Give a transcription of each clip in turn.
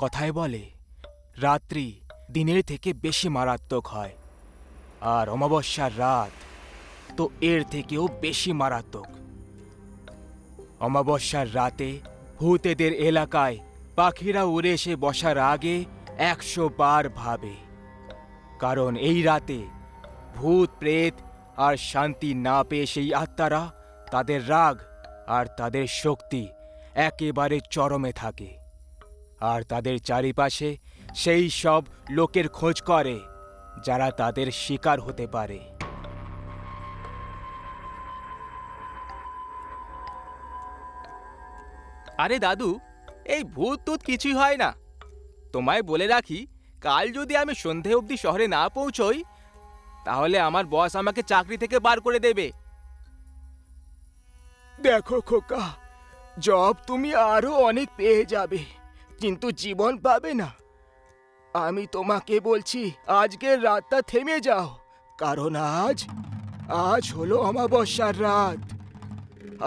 কথায় বলে রাত্রি দিনের থেকে বেশি মারাত্মক হয়, আর অমাবস্যার রাত তো এর থেকেও বেশি মারাত্মক। অমাবস্যার রাতে ভূতেদের এলাকায় পাখিরা উড়ে এসে বসার আগে 100 বার ভাবে, কারণ এই রাতে ভূত প্রেত আর শান্তি না পেয়ে সেই আত্মারা তাদের রাগ আর তাদের শক্তি একেবারে চরমে থাকে, আর তাদের চারিপাশে সেই সব লোকের খোঁজ করে যারা তাদের শিকার হতে পারে। আরে দাদু, এই ভূত টুত কিছুই হয় না। তোমায় বলে রাখি, কাল যদি আমি সন্ধে অবধি শহরে না পৌঁছই, তাহলে আমার বস আমাকে চাকরি থেকে বার করে দেবে। দেখো খোকা, জব তুমি আরো অনেক পেয়ে যাবে, কিন্তু জীবন পাবে না। আমি তোমাকে বলছি, আজকের রাতটা থেমে যাও, কারণ আজ হলো অমাবস্যার রাত,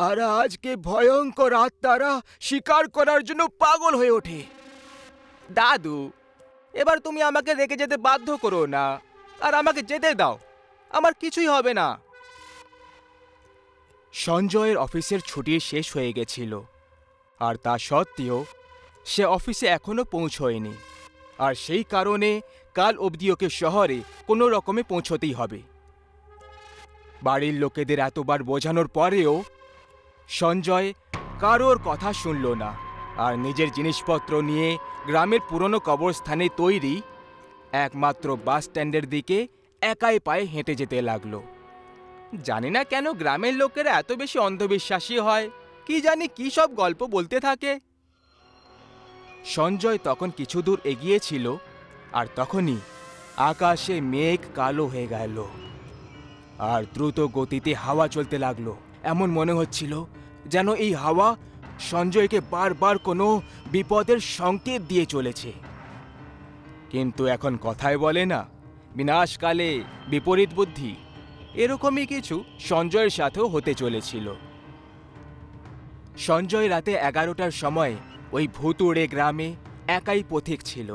আর আজকে ভয়ঙ্কর আত্মারা শিকার করার জন্য পাগল হয়ে ওঠে। দাদু, এবার তুমি আমাকে রেখে যেতে বাধ্য করো না, আর আমাকে যেতে দাও, আমার কিছুই হবে না। সঞ্জয়ের অফিসের ছুটি শেষ হয়ে গেছিল, আর তা সত্ত্বেও সে অফিসে এখনো পৌঁছয়নি, আর সেই কারণে কাল অবধি ওকে শহরে কোনো রকমে পৌঁছতেই হবে। বাড়ির লোকেদের এতবার বোঝানোর পরেও সঞ্জয় কারোর কথা শুনল না, আর নিজের জিনিসপত্র নিয়ে গ্রামের পুরনো কবরস্থানে তৈরি একমাত্র বাস স্ট্যান্ডের দিকে একাই পায়ে হেঁটে যেতে লাগলো। জানি না কেন গ্রামের লোকেরা এত বেশি অন্ধবিশ্বাসী হয়, কি জানি কি সব গল্প বলতে থাকে। সঞ্জয় তখন কিছু দূর এগিয়েছিল, আর তখনই আকাশে মেঘ কালো হয়ে গেল, আর দ্রুত গতিতে হাওয়া চলতে লাগলো। এমন মনে হচ্ছিল যেন এই হাওয়া সঞ্জয়কে বারবার কোনো বিপদের সংকেত দিয়ে চলেছে। কিন্তু এখন কথায় বলে না, বিনাশকালে বিপরীত বুদ্ধি, এরকমই কিছু সঞ্জয়ের সাথেও হতে চলেছিল। সঞ্জয় রাতে 11টার সময় ওই ভুতুড়ে গ্রামে একাই পথিক ছিল।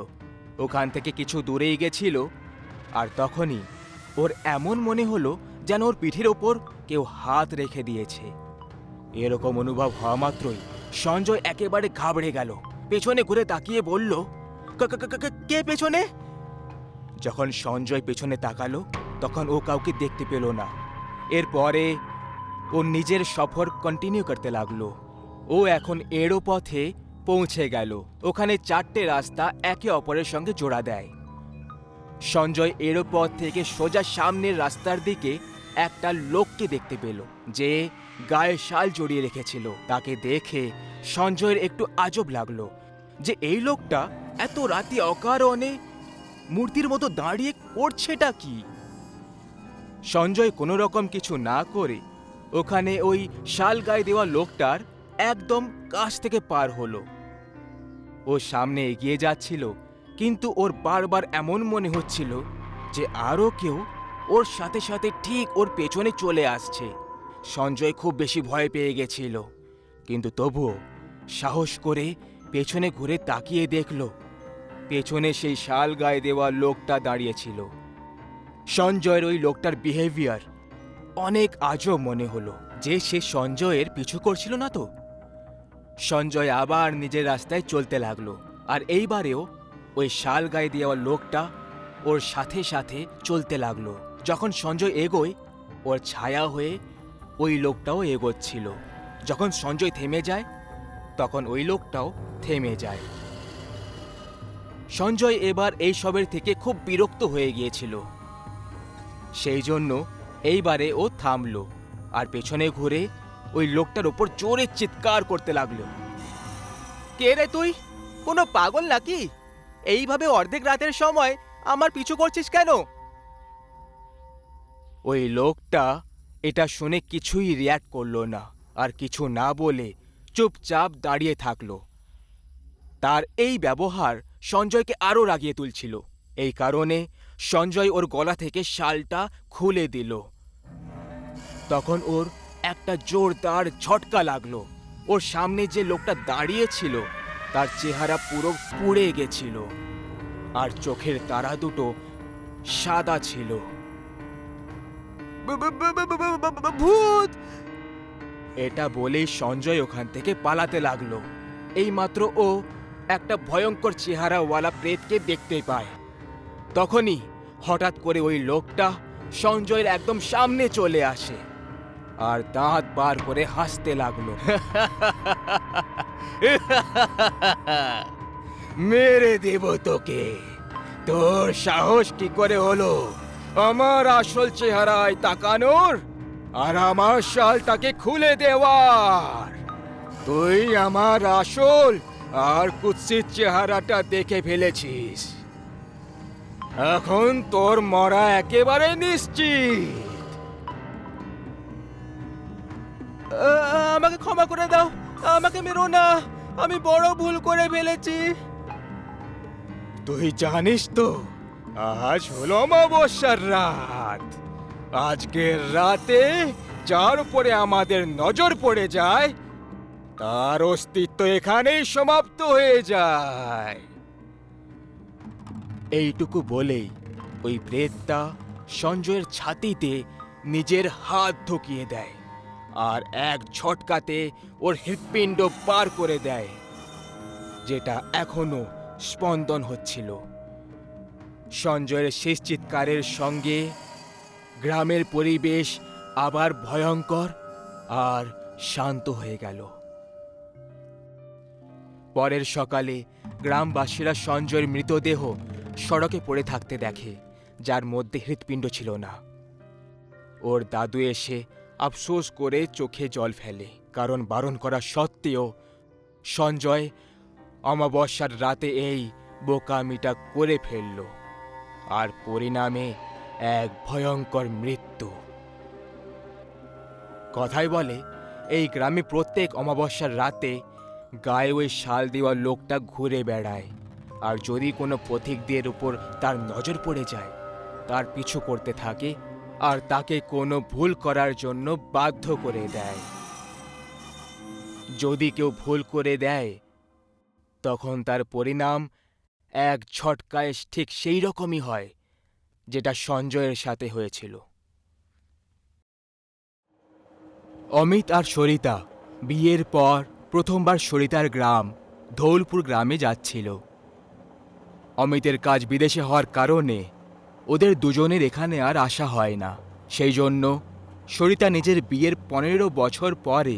ওখান থেকে কিছু দূরেই গেছিল, আর তখনই ওর এমন মনে হলো যেন ওর পিঠের ওপর কেউ হাত রেখে দিয়েছে। এরকম অনুভব হওয়া মাত্রই সঞ্জয় একেবারে ঘাবড়ে গেল। পেছনে ঘুরে তাকিয়ে বলল, কে পেছনে? যখন সঞ্জয় পেছনে তাকালো, তখন ও কাউকে দেখতে পেল না। এরপরে ও নিজের সফর কন্টিনিউ করতে লাগলো। ও এখন এড়ো পথে পৌঁছে গেল। ওখানে 4টে রাস্তা একে অপরের সঙ্গে জোড়া দেয়। সঞ্জয় এড়ো পথ থেকে সোজা সামনের রাস্তার দিকে একটা লোককে দেখতে পেল, যে গায়ে শাল জড়িয়ে রেখেছিল। তাকে দেখে সঞ্জয়ের একটু আজব লাগলো যে এই লোকটা এত রাতে অকারণে মূর্তির মতো দাঁড়িয়ে করছেটা কি। সঞ্জয় কোনো রকম কিছু না করে ওখানে ওই শাল গায়ে দেওয়া লোকটার একদম কাছ থেকে পার হলো। ও সামনে এগিয়ে যাচ্ছিল, কিন্তু ওর বারবার এমন মনে হচ্ছিল যে আরও কেউ ওর সাথে সাথে ঠিক ওর পেছনে চলে আসছে। সঞ্জয় খুব বেশি ভয় পেয়ে গেছিল, কিন্তু তবুও সাহস করে পেছনে ঘুরে তাকিয়ে দেখল, পেছনে সেই শাল গায়ে দেওয়া লোকটা দাঁড়িয়েছিল। সঞ্জয়ের ওই লোকটার বিহেভিয়ার অনেক আজব মনে হলো, যে সে সঞ্জয়ের পিছু করছিল না তো। সঞ্জয় আবার নিজের রাস্তায় চলতে লাগলো, আর এইবারেও ওই শাল গায়ে দেওয়া লোকটা ওর সাথে সাথে চলতে লাগলো। যখন সঞ্জয় এগোয়, ওর ছায়া হয়ে ওই লোকটাও এগোচ্ছিল। যখন সঞ্জয় থেমে যায়, তখন ওই লোকটাও থেমে যায়। সঞ্জয় এবার এই সবের থেকে খুব বিরক্ত হয়ে গিয়েছিল, সেই জন্য এইবারে ও থামলো, আর পেছনে ঘুরে ওই লোকটার ওপর জোরে চিৎকার করতে লাগলো। কে রে তুই? কোনো পাগল নাকি? এইভাবে অর্ধেক রাতের সময় আমার পিছু করছিস কেন? ওই লোকটা এটা শুনে কিছুই রিয়্যাক্ট করলো না, আর কিছু না বলে চুপচাপ দাঁড়িয়ে থাকলো। তার এই ব্যবহার সঞ্জয়কে আরও রাগিয়ে তুলছিল। এই কারণে সঞ্জয় ওর গলা থেকে শালটা খুলে দিল। তখন ওর একটা জোরদার ঝটকা লাগলো। ওর সামনে যে লোকটা দাঁড়িয়ে ছিল তার চেহারা পুরো পুড়ে গেছিল আর চোখের তারা দুটো সাদা ছিল। ভূত! এটা বলেই সঞ্জয় ওখান থেকে পালাতে লাগলো। এইমাত্র ও একটা ভয়ঙ্কর চেহারাওয়ালা প্রেতকে দেখতে পায়। তখনই হঠাৎ করে ওই লোকটা সঞ্জয়ের একদম সামনে চলে আসে আর দাঁত বার করে হাসতে লাগলো। মেরে দেব তোকে। তোর সাহস কি করে হলো আমার আসল চেহারায় তাকানোর আর আমার শালটাকে খুলে দেওয়ার? তুই আমার আসল আর কুৎসিত চেহারাটা দেখে ফেলেছিস। এখন তোর মরা একেবারে নিশ্চিত। আমাকে ক্ষমা করে দাও, আমাকে মেরো না, আমি বড় ভুল করে ফেলেছি। তুই জানিস তো আজ হলো অমাবস্যার রাত। আজকের রাতে যার উপরে আমাদের নজর পড়ে যায় তার অস্তিত্ব এখানেই সমাপ্ত হয়ে যায়। এইটুকু বলেই ওই প্রেতটা সঞ্জয়ের ছাতিতে নিজের হাত ঢুকিয়ে দেয় আর এক ঝটকাতে ওর হৃৎপিণ্ড পার করে দেয়, যেটা এখনো স্পন্দন হচ্ছিল। সঞ্জয়ের শেষ চিৎকারের সঙ্গে গ্রামের পরিবেশ আবার ভয়ঙ্কর আর শান্ত হয়ে গেল। পরের সকালে গ্রামবাসীরা সঞ্জয়ের মৃতদেহ সড়কে পড়ে থাকতে দেখে, যার মধ্যে হৃৎপিণ্ড ছিল না। ওর দাদু এসে আফসোস করে চোখে জল ফেলে, কারণ বারণ করা সত্ত্বেও সঞ্জয় অমাবস্যার রাতে এই বোকামিটা করে ফেলল আর পরিণামে এক ভয়ঙ্কর মৃত্যু। কথায় বলে এই গ্রামে প্রত্যেক অমাবস্যার রাতে গায়ে ওই শাল দেওয়া লোকটা ঘুরে বেড়ায়, আর যদি কোনো পথিকদের উপর তার নজর পড়ে যায় তার পিছু করতে থাকে আর তাকে কোনো ভুল করার জন্য বাধ্য করে দেয়। যদি কেউ ভুল করে দেয় তখন তার পরিণাম এক ঝটকায় ঠিক সেই রকমই হয় যেটা সঞ্জয়ের সাথে হয়েছিল। অমিত আর সরিতা বিয়ের পর প্রথমবার সরিতার গ্রাম ধৌলপুর গ্রামে যাচ্ছিল। অমিতের কাজ বিদেশে হওয়ার কারণে ওদের দুজনের এখানে আর আসা হয় না। সেই জন্য সরিতা নিজের বিয়ের 15 বছর পরে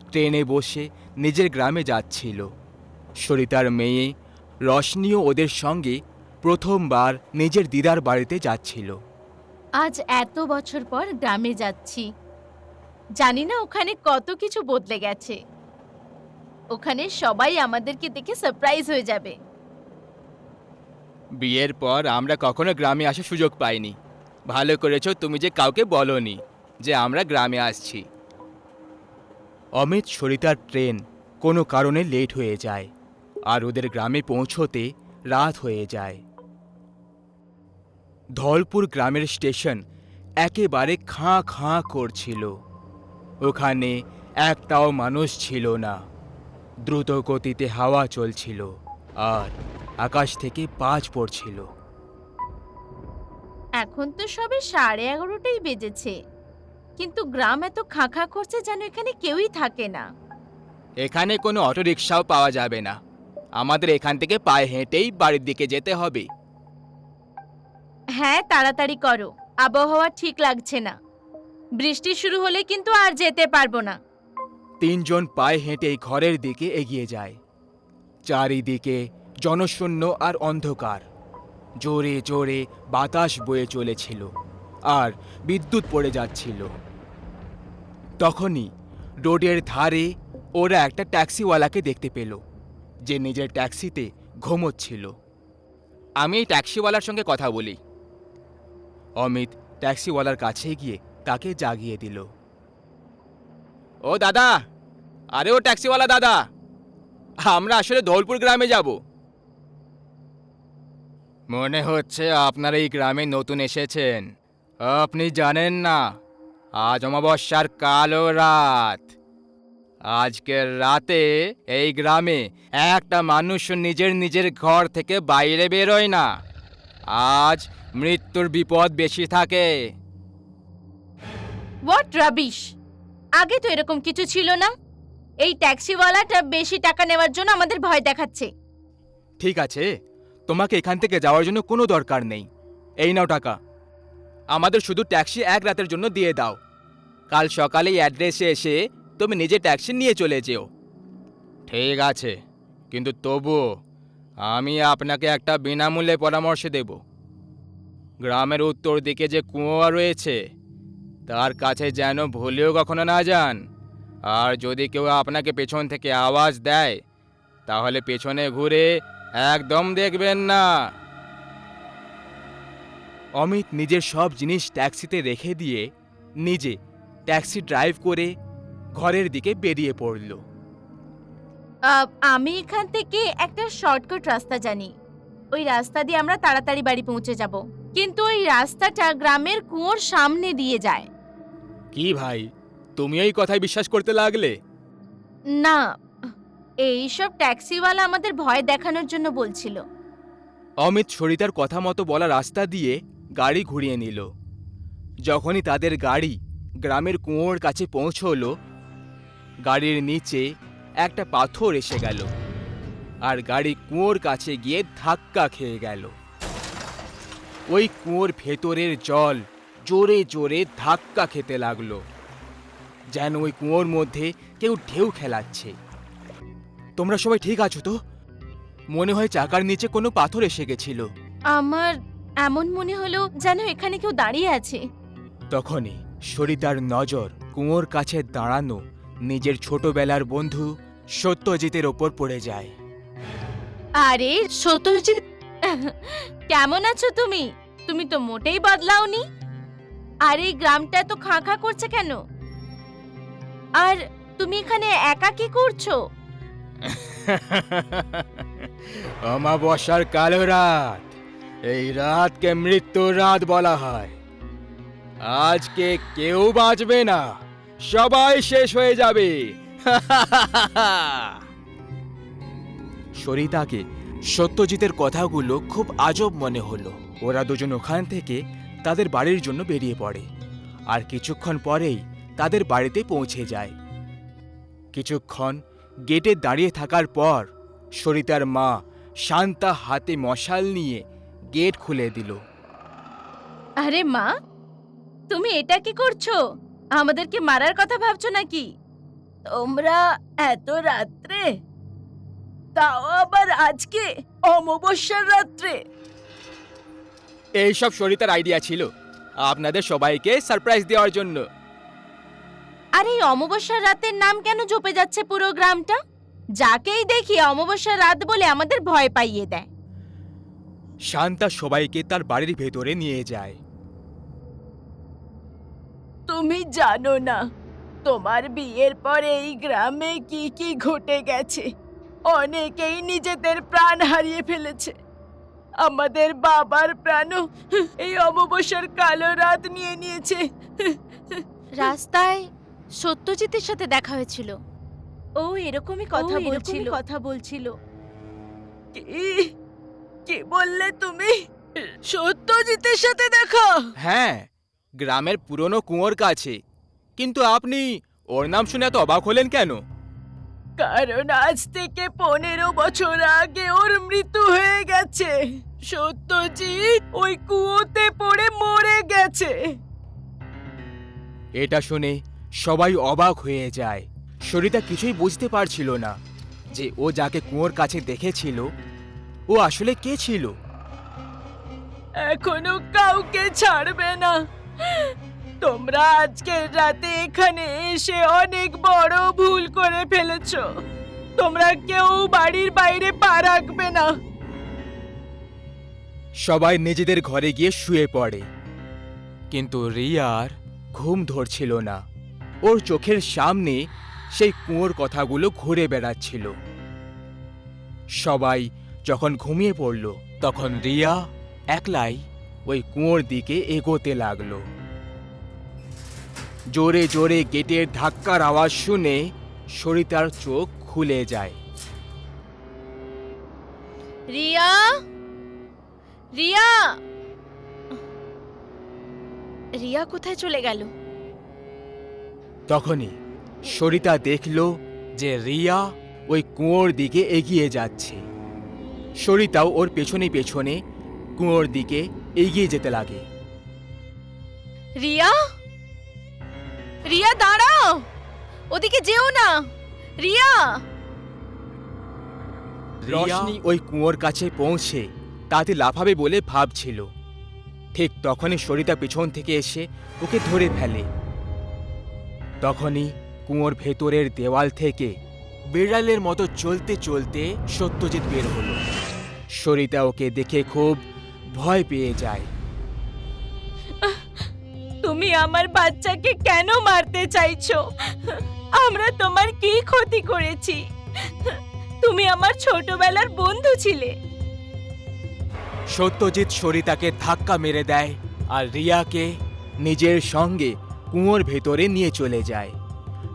ট্রেনে বসে নিজের গ্রামে যাচ্ছিল। সরিতার মেয়ে রশনিও ওদের সঙ্গে প্রথমবার নিজের দিদার বাড়িতে যাচ্ছিল। আজ এত বছর পর গ্রামে যাচ্ছি। জানি না ওখানে কত কিছু বদলে গেছে। ওখানে সবাই আমাদেরকে দেখে সারপ্রাইজ হয়ে যাবে। বিয়ের পর আমরা কখনো গ্রামে আসার সুযোগ পাইনি। ভালো করেছো তুমি যে কাউকে বলোনি যে আমরা গ্রামে আসছি। অমিত সরিতার ট্রেন কোনো কারণে লেট হয়ে যায় আর ওদের গ্রামে পৌঁছোতে রাত হয়ে যায়। ধলপুর গ্রামের স্টেশন একেবারে খাঁ খাঁ করছিল। ওখানে একটাও মানুষ ছিল না। দ্রুত গতিতে হাওয়া চলছিল আর আকাশ থেকে বাজ পড়ছিল। এখন তো সবে 11:30টাই বেজেছে, কিন্তু গ্রাম এত খাঁ করছে যেন এখানে কেউই থাকে না। এখানে কোনো অটো রিক্সাও পাওয়া যাবে না। আমাদের এখান থেকে পায়ে হেঁটেই বাড়ির দিকে যেতে হবে। হ্যাঁ, তাড়াতাড়ি করো, আবহাওয়া ঠিক লাগছে না। বৃষ্টি শুরু হলে কিন্তু আর যেতে পারবো না। 3 জন পায়ে হেঁটে ঘরের দিকে এগিয়ে যায়। চারিদিকে জনশূন্য আর অন্ধকার। জোরে জোরে বাতাস বয়ে চলেছিল আর বিদ্যুৎ পড়ে যাচ্ছিল। তখনই রোডের ধারে ওরা একটা ট্যাক্সিওয়ালাকে দেখতে পেল, যে নিজের ট্যাক্সিতে ঘুমোচ্ছিল। আমি এই ট্যাক্সিওয়ালার সঙ্গে কথা বলি। অমিত ট্যাক্সিওয়ালার কাছে গিয়ে তাকে জাগিয়ে দিল। ও দাদা, আরে ও ট্যাক্সিওয়ালা দাদা, আমরা আসলে ধৌলপুর গ্রামে যাব। মনে হচ্ছে আপনারা এই গ্রামে নতুন এসেছেন। আপনি জানেন না আজ অমাবস্যার কালো রাত। আজকের রাতে এই গ্রামে একটা মানুষ নিজের নিজের ঘর থেকে বাইরে বেরোয় না। আজ মৃত্যুর বিপদ বেশি থাকে। What rubbish! আগে তো এরকম কিছু ছিল না। এই ট্যাক্সিওয়ালাটা বেশি টাকা নেওয়ার জন্য আমাদের ভয় দেখাচ্ছে। ঠিক আছে, তোমাকে এখান থেকে যাওয়ার জন্য কোনো দরকার নেই। এই নাও টাকা। আমাদের শুধু ট্যাক্সি এক রাতের জন্য দিয়ে দাও। কাল সকালে এই অ্যাড্রেসে এসে তুমি নিজে ট্যাক্সি নিয়ে চলে যেও। ঠিক আছে, কিন্তু তবুও আমি আপনাকে একটা বিনামূল্যে পরামর্শ দেব। গ্রামের উত্তর দিকে যে কুয়োয়া রয়েছে তার কাছে যেন ভুলেও কখনো না যান। আর যদি কেউ আপনাকে পেছন থেকে আওয়াজ দেয় তাহলে পেছনে ঘুরে একদম দেখবেন না। অমিত নিজের সব জিনিস ট্যাক্সিতে রেখে দিয়ে নিজে ট্যাক্সি ড্রাইভ করে ঘরের দিকে বেরিয়ে পড়ল। আমি এখান থেকে একটা শর্টকাট রাস্তা জানি। ওই রাস্তা দিয়ে আমরা তাড়াতাড়ি বাড়ি পৌঁছে যাব। কিন্তু ওই রাস্তাটা গ্রামের কুয়োর সামনে দিয়ে যায়। কি ভাই, তুমি এই কথায় বিশ্বাস করতে লাগলে? না, এইসব ট্যাক্সিওয়ালা আমাদের ভয় দেখানোর জন্য বলছিল। অমিত সরিতার কথা মতো বলা রাস্তা দিয়ে গাড়ি ঘুরিয়ে নিল। যখনই তাদের গাড়ি গ্রামের কুয়োর কাছে পৌঁছলো, গাড়ির নিচে একটা পাথর এসে গেল আর গাড়ি কুয়োর কাছে গিয়ে ধাক্কা খেয়ে গেল। ওই কুয়োর ভেতরের জল জোরে জোরে ধাক্কা খেতে লাগলো, যেন ওই কুয়োর মধ্যে কেউ ঢেউ খেলাচ্ছে। তোমরা সবাই ঠিক আছো তো? মনে হয় চাকার নিচে কোনো পাথর এসে গেছিল। আমার এমন মনে হলো যেন এখানে কেউ দাঁড়িয়ে আছে। তখনই সরিতার নজর কুয়োর কাছে দাঁড়ানো নিজের ছোটবেলার বন্ধু সত্যজিতের ওপর পড়ে যায়। আরে সত্যজিৎ, কেমন আছো তুমি? তুমি তো মোটেই বদলাওনি। আর এই গ্রামটা তো খাঁ খাঁ করছে কেন? আর তুমি এখানে একা কি করছো? অমাবস্যার কালো রাত, এই রাতকে মৃত্যুর রাত বলা হয়। আজকে কেউ বাঁচবে না, সবাই শেষ হয়ে যাবে। সরিতাকে সত্যজিতের কথাগুলো খুব আজব মনে হলো। ওরা দুজন ওখান থেকে তাদের বাড়ির জন্য বেরিয়ে পড়ে আর কিছুক্ষণ পরেই তাদের বাড়িতে পৌঁছে যায়। কিছুক্ষণ গেটে দাঁড়িয়ে থাকার পর সরিতার মা শান্তা হাতে মশাল নিয়ে গেট খুলে দিল। আরে মা, তুমি এটা কি করছো? আমাদেরকে মারার কথা ভাবছো নাকি? তোমরা এত রাত্রে, তাও আবার আজকে অমাবস্যার রাত্রে? এইসব সরিতার আইডিয়া ছিল আপনাদের সবাইকে সারপ্রাইজ দেওয়ার জন্য। আর এই অমাবস্যার রাতের নাম কেন জপে যাচ্ছে পুরো গ্রামটা? যাকেই দেখি অমাবস্যার রাত বলে আমাদের ভয় পাইয়ে দেয়। শান্তা সবাইকে তার বাড়ির ভেতরে নিয়ে যায়। তুমি জানো না তোমার বিয়ের পরে এই গ্রামে কি কি ঘটে গেছে। অনেকেই নিজেদের প্রাণ হারিয়ে ফেলেছে। আমাদের বাবার প্রাণও এই অমাবস্যার কালো রাত নিয়ে নিয়েছে। রাস্তায় সত্যজিতের সাথে দেখা হয়েছিল। ও এরকমই কথা বলছিল। কি বললে তুমি? সত্যজিতের সাথে দেখা? হ্যাঁ, গ্রামের পুরনো কুয়োর কাছে। কিন্তু আপনি ওর নাম শুনে এত অবাক হলেন কেন? কারণ আজ থেকে 15 বছর আগে ওর মৃত্যু হয়ে গেছে। সত্যজিৎ ওই কুয়োতে পড়ে মরে গেছে। এটা শুনে সবাই অবাক হয়ে যায়। সরিতা কিছুই বুঝতে পারছিল না যে ও যাকে কুয়োর কাছে দেখেছিল ও আসলে কে ছিল। এখনো কাউকে ছাড়বে না। তোমরা আজকের রাতে এখানে এসে অনেক বড় ভুল করে ফেলেছো। তোমরা কেউ বাড়ির বাইরে পা রাখবে না। সবাই নিজেদের ঘরে গিয়ে শুয়ে পড়ে, কিন্তু রিয়ার ঘুম ধরছিল না। ওর চোখের সামনে সেই কুয়োর কথাগুলো ঘুরে বেড়াচ্ছিল। সবাই যখন ঘুমিয়ে পড়ল তখন রিয়া একলাই ওই কুয়োর দিকে এগোতে লাগলো। জোরে জোরে গেটের ধাক্কার আওয়াজ শুনে সরিতার চোখ খুলে যায়। রিয়া, রিয়া, রিয়া কোথায় চলে গেল? তখনই সরিতা দেখল যে রিয়া ওই কুয়োর দিকে এগিয়ে যাচ্ছে। সরিতাও ওর পেছনে পেছনে কুয়োর দিকে এগিয়ে যেতে লাগে। রিয়া, রিয়া দাঁড়াও, ওদিকে যেও না। রিয়া, রিয়া ওই কুয়োর কাছে পৌঁছে তাতে লাফাবে বলে ভাবছিল, ঠিক তখনই সরিতা পেছন থেকে এসে ওকে ধরে ফেলে। তখনই কুয়োর ভেতরের দেওয়াল থেকে বিড়ালের মতো চলতে চলতে সত্যজিৎ বের হলো। সরিতা ওকে দেখে খুব ভয় পেয়ে যায়। তুমি আমার বাচ্চাকে কেন মারতে চাইছো? আমরা তোমার কি ক্ষতি করেছি? তুমি আমার ছোটবেলার বন্ধু ছিলে। সত্যজিৎ সরিতাকে ধাক্কা মেরে দেয় আর রিয়াকে নিজের সঙ্গে কুয়োর ভেতরে নিয়ে চলে যায়।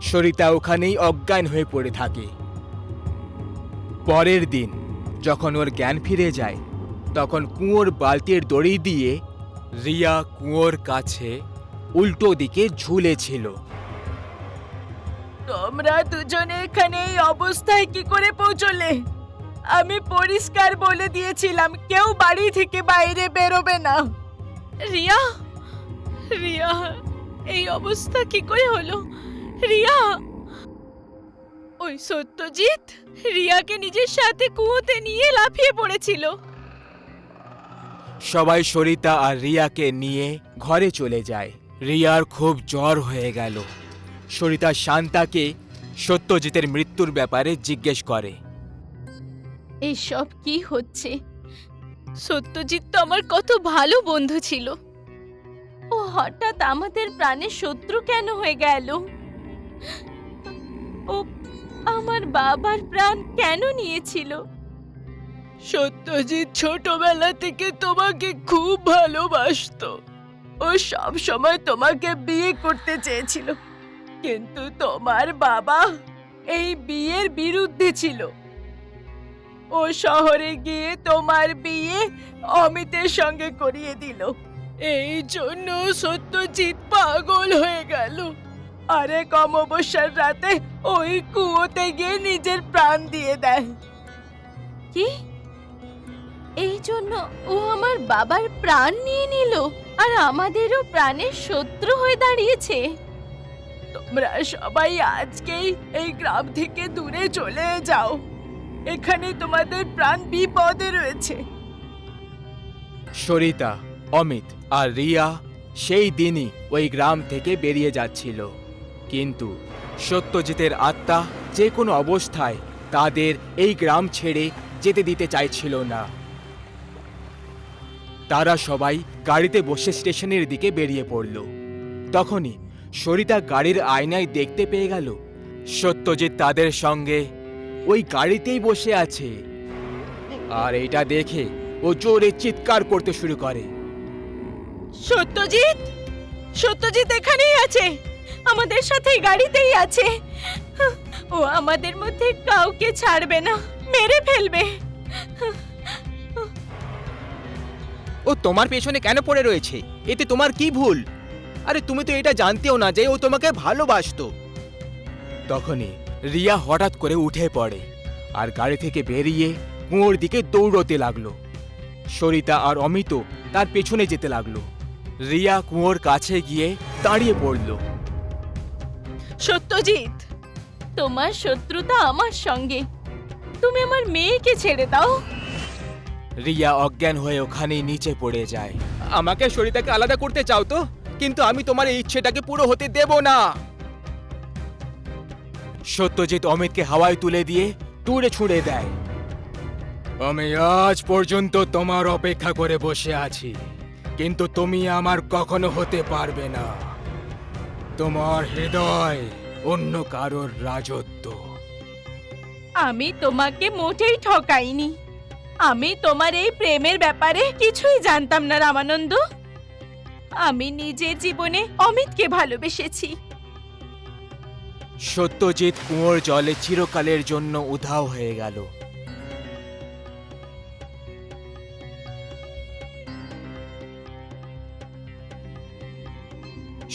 সরিতা ওখানেই অজ্ঞান হয়ে পড়ে থাকে। পরের দিন যখন ওর জ্ঞান ফিরে যায়, তখন কুয়োর বালতির দড়ি দিয়ে রিয়া কুয়োর কাছে উল্টো দিকে ঝুলেছিল। তোমরা দুজনে এখানে এই অবস্থায় কি করে পৌঁছলে? আমি পরিষ্কার বলে দিয়েছিলাম কেউ বাড়ি থেকে বাইরে বেরোবে না। রিয়া, রিয়া, এই অবস্থা কি করে হলো? রিয়া, ওই সত্যজিৎ রিয়াকে নিজের সাথে কুয়োতে নিয়ে লাফিয়ে পড়েছিল। সবাই সরিতা আর রিয়াকে নিয়ে ঘরে চলে যায়। রিয়ার খুব জ্বর হয়ে গেল। সরিতা শান্তাকে সত্যজিতের মৃত্যুর ব্যাপারে জিজ্ঞেস করে। এইসব কি হচ্ছে? সত্যজিৎ তো আমার কত ভালো বন্ধু ছিল, ও হঠাৎ আমাদের প্রাণের শত্রু কেন হয়ে গেল? ও আমার বাবার প্রাণ কেন নিয়েছিল? সত্যজিৎ ছোটবেলা থেকে তোমাকে খুব ভালোবাসতো। ও সব সময় তোমাকে বিয়ে করতে চেয়েছিল, কিন্তু তোমার বাবা এই বিয়ের বিরুদ্ধে ছিল। ও শহরে গিয়ে তোমার বিয়ে অমিতের সঙ্গে করিয়ে দিল। এই জন্য সত্যজিৎ পাগল হয়ে গেল। আরে অমাবস্যার রাতে ওই কুয়োতে গিয়ে নিজের প্রাণ দিয়ে দেয়। কি? এই জন্য ও আমার বাবার প্রাণ নিয়ে নিল আর আমাদেরও প্রাণের শত্রু হয়ে দাঁড়িয়েছে। তোমরা সবাই আজকেই এই গ্রাম থেকে দূরে চলে যাও, এখানে তোমাদের প্রাণ বিপদে রয়েছে। সরিতা, অমিত আর রিয়া সেই দিনই ওই গ্রাম থেকে বেরিয়ে যাচ্ছিল, কিন্তু সত্যজিতের আত্মা যে কোনো অবস্থায় তাদের এই গ্রাম ছেড়ে যেতে দিতে চাইছিল না। তারা সবাই গাড়িতে বসে স্টেশনের দিকে বেরিয়ে পড়ল। তখনই সরিতা গাড়ির আয়নায় দেখতে পেয়ে গেল সত্যজিৎ তাদের সঙ্গে ওই গাড়িতেই বসে আছে। আর এটা দেখে ও জোরে চিৎকার করতে শুরু করে। সত্যজিৎ, সত্যজিৎ এখানেই আছে, আমাদের সাথে গাড়িতেই আছে। ও আমাদের মধ্যে কাউকে ছাড়বে না, মেরে ফেলবে। ও তোমার পেছনে কেন পড়ে রয়েছে? এতে তোমার কি ভুল? আরে তুমি তো এটা জানতেও না যে ও তোমাকে ভালোবাসতো। তখনই রিয়া হঠাৎ করে উঠে পড়ে আর গাড়ি থেকে বেরিয়ে কুয়োর দিকে দৌড়তে লাগলো। সরিতা আর অমিত তার পেছনে যেতে লাগলো। রিয়া কুয়োর কাছে গিয়ে দাঁড়িয়ে পড়ল। সত্যজিৎ, তোমার শত্রুতা আমার সঙ্গে, তুমি আমার মেয়েকে ছেড়ে দাও। রিয়া অজ্ঞান হয়ে ওখানেই নিচে পড়ে যায়। আমাকে সরিতাকে আলাদা করতে চাও তো, কিন্তু আমি তোমার এই ইচ্ছেটাকে পুরো হতে দেব না। সত্যজিৎ অমিতকে হাওয়ায় তুলে দিয়ে দূরে ছুঁড়ে দেয়। আমি আজ পর্যন্ত তোমার অপেক্ষা করে বসে আছি, কিন্তু তুমি আমার কখনো হতে পারবে না। তোমার হৃদয় অন্য কারোর রাজত্ব। আমি তোমাকে মোটেই ঠকাইনি। আমি তোমার এই প্রেমের ব্যাপারে কিছুই জানতাম না রামানন্দ। আমি নিজের জীবনে অমিতকে ভালোবেসেছি। সত্যজিৎ কুয়োর জলে চিরকালের জন্য উধাও হয়ে গেল।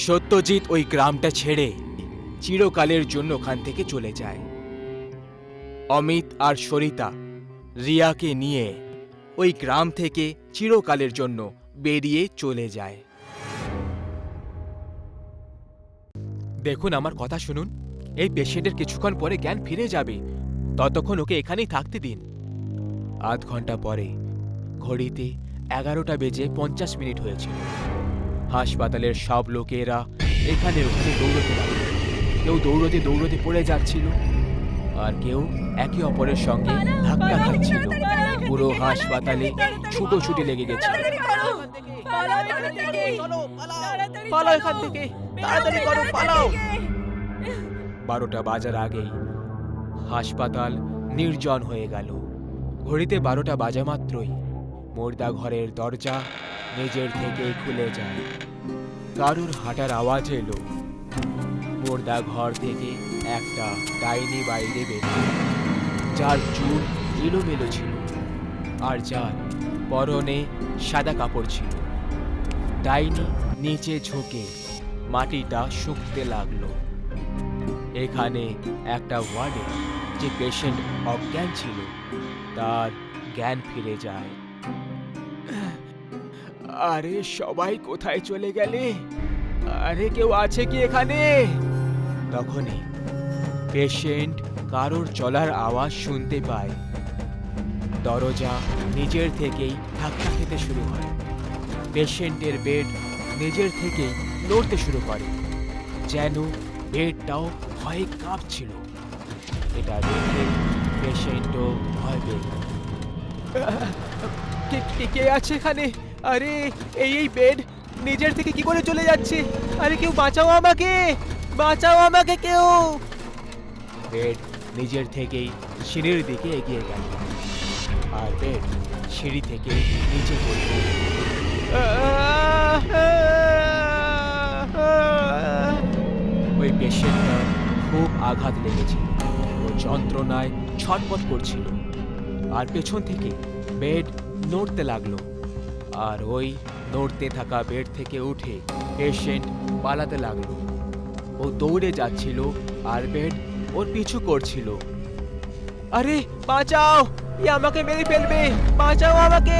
সত্যজিৎ ওই গ্রামটা ছেড়ে চিরকালের জন্য ওখান থেকে চলে যায়। অমিত আর সরিতা রিয়াকে নিয়ে ওই গ্রাম থেকে চিরকালের জন্য বেরিয়ে চলে যায়। দেখুন, আমার কথা শুনুন। এই পেশেন্টের কিছুক্ষণ পরে জ্ঞান ফিরে যাবে, ততক্ষণ ওকে এখানেই থাকতে দিন। আধ ঘন্টা পরে ঘড়িতে 11:50 হয়েছিল। হাসপাতালের সব লোকেরা এখানে ওখানে দৌড়তে লাগলো। কেউ দৌড়তে দৌড়তে পড়ে যাচ্ছিল, আর কেউ একে অপরের সঙ্গে ধাক্কা খাচ্ছিল। পুরো হাসপাতালে ছুটোছুটি লেগে গেছে। পালাও এখান থেকে, তাড়াতাড়ি করো, পালাও। 12টা বাজার আগেই হাসপাতাল নির্জন হয়ে গেল। ঘড়িতে 12টা বাজা মাত্রই মুর্দা ঘরের দরজা নিজের থেকেই খুলে যায়। কারুর হাঁটার আওয়াজ এলো। মুর্দা ঘর থেকে একটা ডাইনি বাইরে বেরিয়ে, যার চুল এলোমেলো ছিল আর যার পরনে সাদা কাপড় ছিল। ডাইনি নিচে ঝুঁকে মাটিটা শুকতে লাগলো। এখানে একটা ওয়ার্ডে যে পেশেন্ট অজ্ঞান ছিল তার জ্ঞান ফিরে যায়। আরে সবাই কোথায় চলে গেলে? আরে কেউ আছে কি এখানে? তখনই পেশেন্ট কারোর চলার আওয়াজ শুনতে পায়। দরজা নিজের থেকেই ধাক্কা খেতে শুরু হয়। পেশেন্টের বেড নিজের থেকেই নড়তে শুরু করে, যেন বেডটাও ভয়ে কাঁপছিল। এটা দেখে পেশেন্টও ভয় পেয়ে গেল। কে আছে এখানে? আরে এই বেড নিজের থেকে কি করে চলে যাচ্ছে? আরে কেউ বাঁচাও আমাকে, বাঁচাও আমাকে কেউ। বেড নিজের থেকেই সিঁড়ির দিকে এগিয়ে গেল, আর বেড সিঁড়ি থেকে নিচে পড়ে গেল। ওই পেশেন্টটার খুব আঘাত লেগেছিল। ও যন্ত্রণায় ছটফট করছিল, আর পেছন থেকে বেড নড়তে লাগলো। আর ওই নড়তে থাকা বেড থেকে উঠে পেশেন্ট পালাতে লাগলো। ও দৌড়ে যাচ্ছিল আর বেড ওর পিছু করছিল। আরে বাঁচাও, আমাকে মেরে ফেলবে, বাঁচাও আমাকে।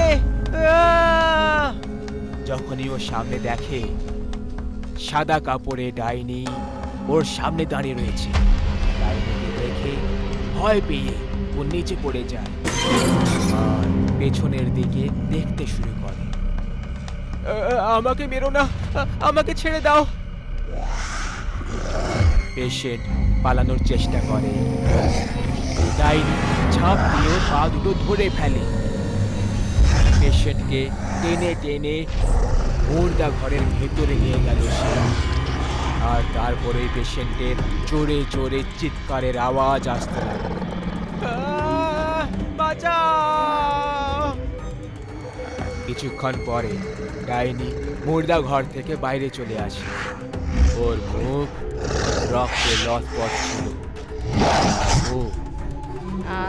যখনই ও সামনে দেখে সাদা কাপড়ে ডাইনি ওর সামনে দাঁড়িয়ে রয়েছে, ডাইনিকে দেখে ভয় পেয়ে ও নিচে পড়ে যায় আর পেছনের দিকে দেখতে শুরু করে। আমাকে মেরো না, আমাকে ছেড়ে দাও। পেশেন্ট পালানোর চেষ্টা করে। ডাইনি ঝাঁপ দিয়ে পা দুটো ধরে ফেলে। পেশেন্টকে টেনে টেনে মুর্দা ঘরের ভেতরে নিয়ে গেল সে। আর তারপরে পেশেন্টের জোরে জোরে চিৎকারের আওয়াজ আসতে লাগলো। বাঁচাও! কিছুক্ষণ পরে ডাইনি মুর্দা ঘর থেকে বাইরে চলে আসে। ওর মুখ রক্তে লথপথ ছিল। ও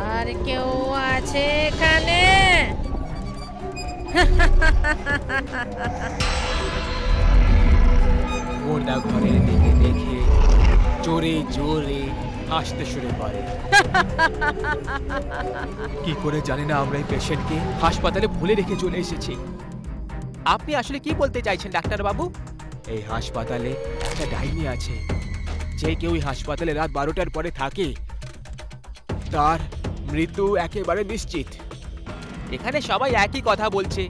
আর কেউ আছে এখানে? মুর্দা ঘরের দিকে দেখে জোরে জোরে হাসতে শুরু করে। কি করে জানি না আমরা এই পেশেন্টকে হাসপাতালে ভুলে রেখে চলে এসেছি। আপনি আসলে কি বলতে চাইছেন ডাক্তার বাবু? এই হাসপাতালে একটা ডাইনি আছে। যে কেউ এই হাসপাতালে রাত 12টার পরে থাকে তার মৃত্যু একেবারে নিশ্চিত। এখানে সবাই একই কথা বলছে,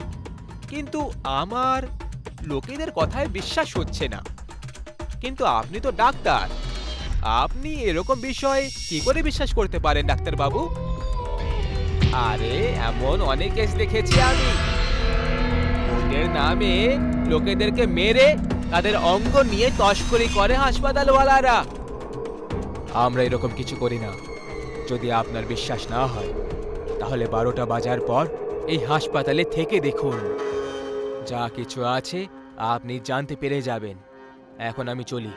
কিন্তু আমার লোকেদের কথায় বিশ্বাস হচ্ছে না। কিন্তু আপনি তো ডাক্তার, আপনি এরকম বিষয়ে কি করে বিশ্বাস করতে পারেন ডাক্তার বাবু? আরে এমন অনেক কেস দেখেছি আমি। ওদের নামে লোকেদেরকে মেরে তাদের অঙ্গ নিয়ে তস্করি করে হাসপাতালওয়ালারা। আমরা এরকম কিছু করি না। যদি আপনার বিশ্বাস না হয় তাহলে 12টা বাজার পর এই হাসপাতালে থেকে দেখুন। যা কিছু আছে আপনি জানতে পেরে যাবেন। এখন আমি চলি।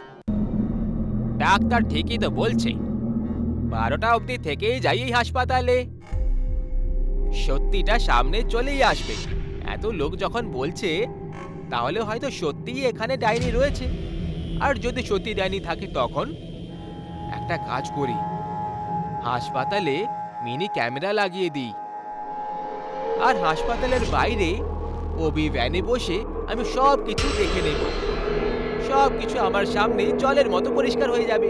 ডাক্তার ঠিকই তো বলছে, 12টা অবধি থেকেই যাই এই হাসপাতালে। সত্যিটা সামনে চলেই আসবে। এত লোক যখন বলছে, তাহলে হয়তো সত্যিই এখানে ডাইনি রয়েছে। আর যদি সত্যি ডাইনি থাকে তখন একটা কাজ করি, হাসপাতালে মিনি ক্যামেরা লাগিয়ে দিই, আর হাসপাতালের বাইরে ওবি ভ্যানে বসে আমি সব কিছু দেখে নেব। সব কিছু আমার সামনে জলের মতো পরিষ্কার হয়ে যাবে।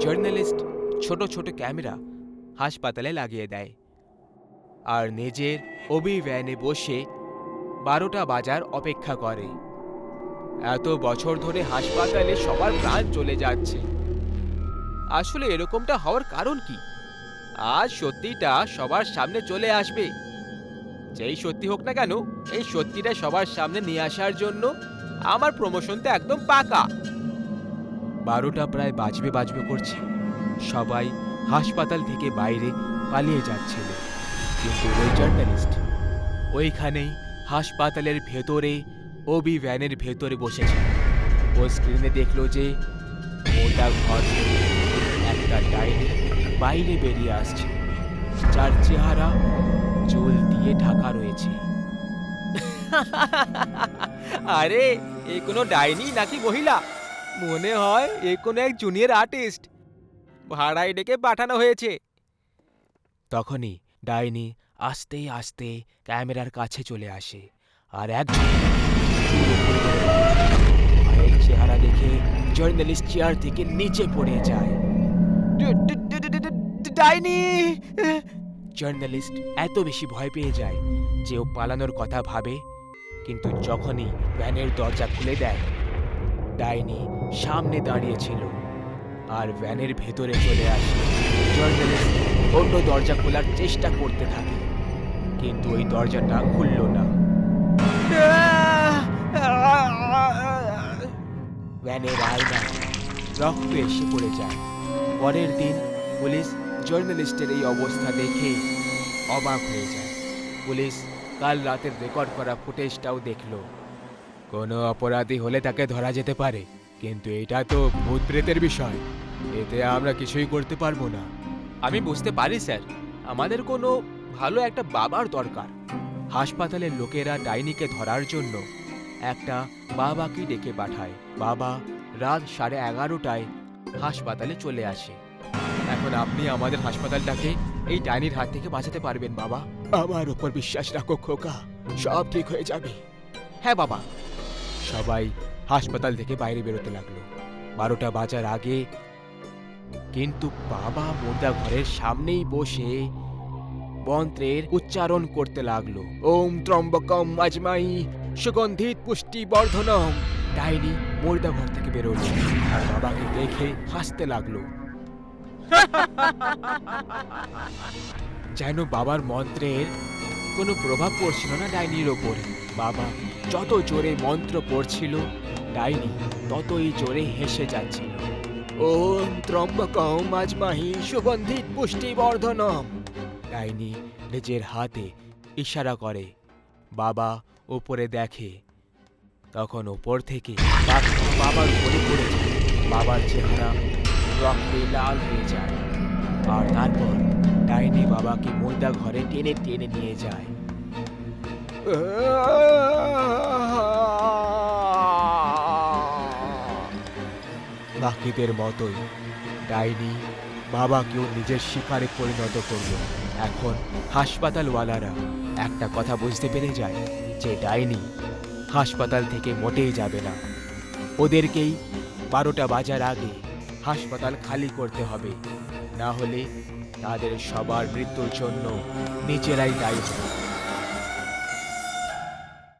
জার্নালিস্ট ছোট ছোট ক্যামেরা হাসপাতালে লাগিয়ে দেয় আর নিজের ওবি ভ্যানে বসে 12টা বাজার অপেক্ষা করে। এত বছর ধরে হাসপাতালে সবার প্রাণ চলে যাচ্ছে। আসলে এরকমটা হওয়ার কারণ কি? আজ সত্যিটা সবার সামনে চলে আসবে। যেই সত্যি হোক না কেন, এই সত্যিটা সবার সামনে নিয়ে আসার জন্য আমার প্রমোশনটা একদম পাকা। 12টা প্রায় বাজবে বাজবে করছে। সবাই হাসপাতাল থেকে বাইরে পালিয়ে যাচ্ছিল, কিন্তু ওই জার্নালিস্ট ওইখানেই হাসপাতালের ভেতরে ওবি ভ্যানের ভেতরে বসেছে। ও স্ক্রিনে দেখলো যে ওটা ঘর থেকে একটা ডাইনি বাইরে বেরিয়ে আসছে, যার চেহারা চুল দিয়ে ঢাকা রয়েছে। আরে, এ কোনো ডাইনি নাকি মহিলা? মনে হয় এ কোনো এক জুনিয়র আর্টিস্ট, ভাড়ায় ডেকে পাঠানো হয়েছে। তখনই ডাইনি আস্তে আস্তে ক্যামেরার কাছে চলে আসে আর একজন চেহারা দেখে জার্নালিস্ট চেয়ার থেকে নিচে পড়ে যায়। ডাইনি! জার্নালিস্ট এত বেশি ভয় পেয়ে যায় যে ও পালানোর কথা ভাবে, কিন্তু যখনই ভ্যানের দরজা খুলে দেয়, ডাইনি সামনে দাঁড়িয়েছিল আর ভ্যানের ভেতরে চলে আসে। জার্নালিস্ট অন্য দরজা খোলার চেষ্টা করতে থাকে, কিন্তু ওই দরজাটা খুলল না। ভ্যানের আয়নায় রক্ত এসে পড়ে যায়। পরের দিন পুলিশ জার্নালিস্টের এই অবস্থা দেখে অবাক হয়ে যায়। পুলিশ কাল রাতের রেকর্ড করা ফুটেজটাও দেখল। কোনো অপরাধী হলে তাকে ধরা যেতে পারে, কিন্তু এটা তো ভূত প্রেতের বিষয়, এতে আমরা কিছুই করতে পারবো না। আমি বুঝতে পারি স্যার, আমাদের কোনো ভালো একটা বাবার দরকার। হাসপাতালের লোকেরা ডাইনিকে ধরার জন্য একটা বাবাকে ডেকে পাঠায়। বাবা রাত 11:30টায় হাসপাতালে চলে আসে। এখন আপনি আমাদের হাসপাতালটাকে এই ডাইনির হাত থেকে বাঁচাতে পারবেন বাবা। আমার উপর বিশ্বাস রাখো খোকা, সব ঠিক হয়ে যাবে। হ্যাঁ বাবা। সবাই হাসপাতাল থেকে বাইরে বেরোতে লাগলো 12টা বাজার আগে, কিন্তু বাবা মুর্দা ঘরের সামনেই বসে মন্ত্রের উচ্চারণ করতে লাগলো। ওম ত্রম্বকম আজমাই সুগন্ধিত পুষ্টি বর্ধনম। ডাইনি মুর্দা ঘর থেকে বেরোলো আর বাবাকে দেখে হাসতে লাগলো। যেন বাবার মন্ত্রের কোনো প্রভাব পড়ছিল না ডাইনির ওপরে। বাবা যত জোরে মন্ত্র পড়ছিল, ডাইনি ততই জোরে হেসে যাচ্ছিল। ওম ত্রম্বকম আজমাহি সুগন্ধিত পুষ্টি বর্ধনম। ডাইনি নিজের হাতে ইশারা করে। বাবা উপরে দেখে, তখন ওপর থেকে বাবার উপরে পড়ে যায়। বাবার চেহারা রক্তে লাল হয়ে যায় আর তারপর ডাইনি বাবাকে মুর্দা ঘরে টেনে টেনে নিয়ে যায়। বাকিদের মতোই ডাইনি বাবাকেও নিজের শিকারে পরিণত করল। এখন হাসপাতালওয়ালারা একটা কথা বুঝতে পেরে যায় যে ডাইনি হাসপাতাল থেকে মোটেই যাবে না। ওদেরকেই 12টা বাজার আগে হাসপাতাল খালি করতে হবে, না হলে তাদের সবার মৃত্যুর জন্য নিজেরাই দায়ী হবে।